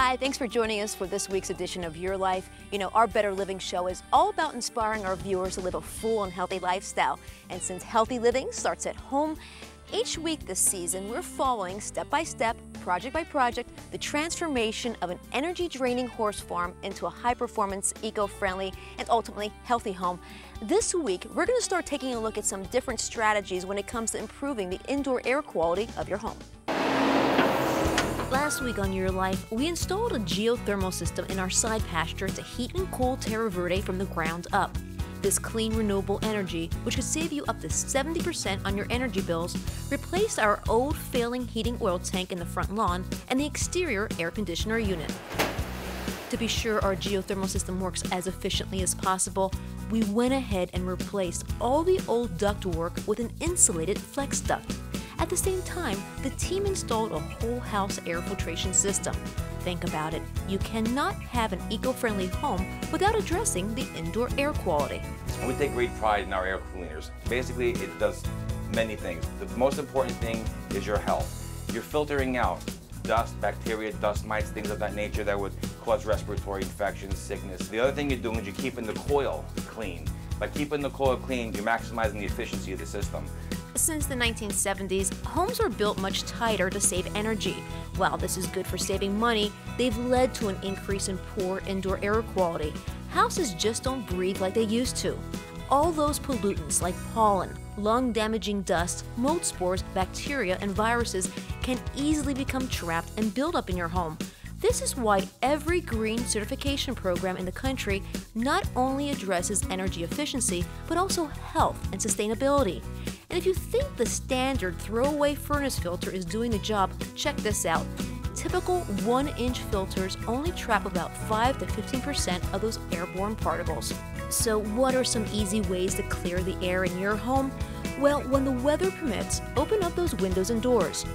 Hi, thanks for joining us for this week's edition of Your Life. You know, our Better Living show is all about inspiring our viewers to live a full and healthy lifestyle. And since healthy living starts at home, each week this season, we're following step by step, project by project, the transformation of an energy-draining horse farm into a high-performance, eco-friendly, and ultimately healthy home. This week, we're going to start taking a look at some different strategies when it comes to improving the indoor air quality of your home. Last week on Your Life, we installed a geothermal system in our side pasture to heat and cool Terra Verde from the ground up. This clean, renewable energy, which could save you up to 70% on your energy bills, replaced our old failing heating oil tank in the front lawn and the exterior air conditioner unit. To be sure our geothermal system works as efficiently as possible, we went ahead and replaced all the old ductwork with an insulated flex duct. At the same time, the team installed a whole house air filtration system. Think about it, you cannot have an eco-friendly home without addressing the indoor air quality. We take great pride in our air cleaners. Basically, it does many things. The most important thing is your health. You're filtering out dust, bacteria, dust mites, things of that nature that would cause respiratory infections, sickness. The other thing you're doing is you're keeping the coil clean. By keeping the coil clean, you're maximizing the efficiency of the system. Since the 1970s, homes were built much tighter to save energy. While this is good for saving money, they've led to an increase in poor indoor air quality. Houses just don't breathe like they used to. All those pollutants like pollen, lung-damaging dust, mold spores, bacteria, and viruses can easily become trapped and build up in your home. This is why every green certification program in the country not only addresses energy efficiency, but also health and sustainability. And if you think the standard throwaway furnace filter is doing the job, check this out. Typical 1-inch filters only trap about 5 to 15% of those airborne particles. So what are some easy ways to clear the air in your home? Well, when the weather permits, open up those windows and doors.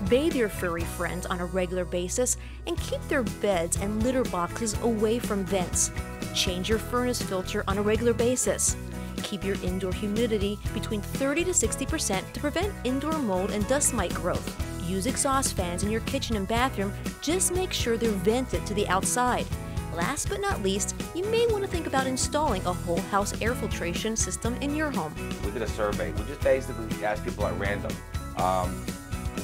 Bathe your furry friends on a regular basis and keep their beds and litter boxes away from vents. Change your furnace filter on a regular basis. Keep your indoor humidity between 30 to 60% to prevent indoor mold and dust mite growth. Use exhaust fans in your kitchen and bathroom. Just make sure they're vented to the outside. Last but not least, you may want to think about installing a whole house air filtration system in your home. We did a survey. We just basically asked people at random,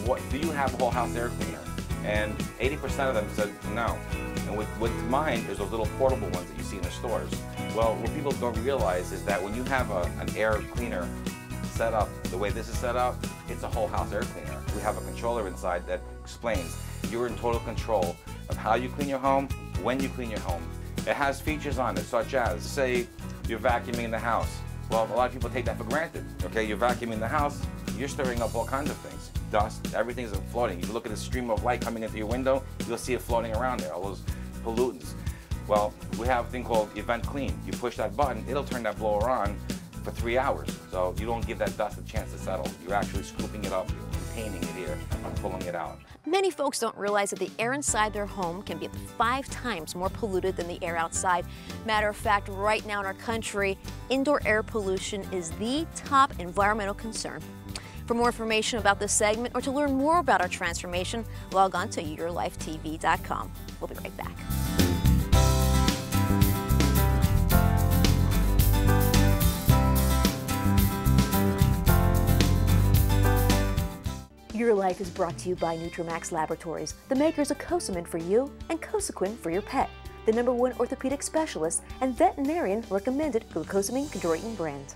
what do you have a whole house air cleaner? And 80% of them said no. And what's mine is those little portable ones that you see in the stores. Well, what people don't realize is that when you have an air cleaner set up the way this is set up, it's a whole house air cleaner. We have a controller inside that explains you're in total control of how you clean your home, when you clean your home. It has features on it, such as, say, you're vacuuming the house. Well, a lot of people take that for granted. Okay, you're vacuuming the house, you're stirring up all kinds of things. Dust, everything's floating. You look at a stream of light coming into your window, you'll see it floating around there, all those pollutants. Well, we have a thing called Event Clean. You push that button, it'll turn that blower on for 3 hours. So you don't give that dust a chance to settle. You're actually scooping it up, containing it here, and pulling it out. Many folks don't realize that the air inside their home can be up to 5 times more polluted than the air outside. Matter of fact, right now in our country, indoor air pollution is the top environmental concern. For more information about this segment or to learn more about our transformation, log on to yourlifetv.com. We'll be right back. Your Life is brought to you by Nutramax Laboratories, the makers of Cosamin for you and Cosequin for your pet, the #1 orthopedic specialist and veterinarian recommended glucosamine chondroitin brand.